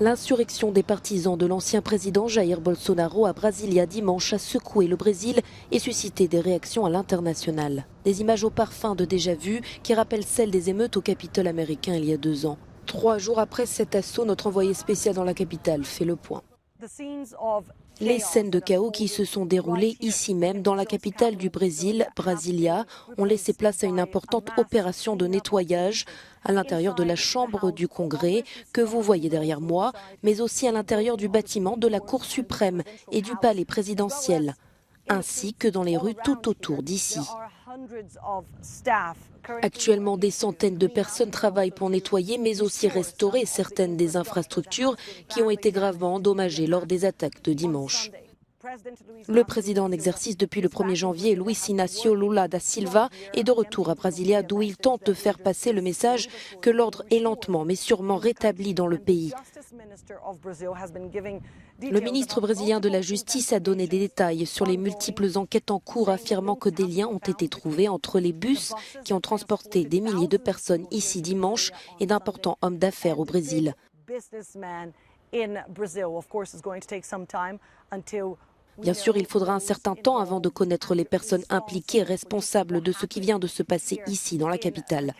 L'insurrection des partisans de l'ancien président Jair Bolsonaro à Brasilia dimanche a secoué le Brésil et suscité des réactions à l'international. Des images au parfum de déjà-vu qui rappellent celles des émeutes au Capitole américain il y a 2 ans. 3 jours après cet assaut, notre envoyé spécial dans la capitale fait le point. Les scènes de chaos qui se sont déroulées ici même, dans la capitale du Brésil, Brasilia, ont laissé place à une importante opération de nettoyage à l'intérieur de la Chambre du Congrès, que vous voyez derrière moi, mais aussi à l'intérieur du bâtiment de la Cour suprême et du palais présidentiel, ainsi que dans les rues tout autour d'ici. Actuellement, des centaines de personnes travaillent pour nettoyer, mais aussi restaurer certaines des infrastructures qui ont été gravement endommagées lors des attaques de dimanche. Le président en exercice depuis le 1er janvier, Luiz Inácio Lula da Silva, est de retour à Brasilia, d'où il tente de faire passer le message que l'ordre est lentement mais sûrement rétabli dans le pays. Le ministre brésilien de la Justice a donné des détails sur les multiples enquêtes en cours, affirmant que des liens ont été trouvés entre les bus qui ont transporté des milliers de personnes ici dimanche et d'importants hommes d'affaires au Brésil. Bien sûr, il faudra un certain temps avant de connaître les personnes impliquées et responsables de ce qui vient de se passer ici, dans la capitale.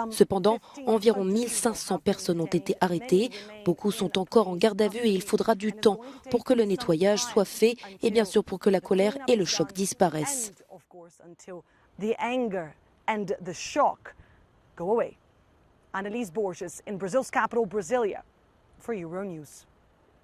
Cependant, environ 1500 personnes ont été arrêtées. Beaucoup sont encore en garde à vue et il faudra du temps pour que le nettoyage soit fait et bien sûr pour que la colère et le choc disparaissent. Annelise Borges in Brazil's capital, Brasilia, for Euronews.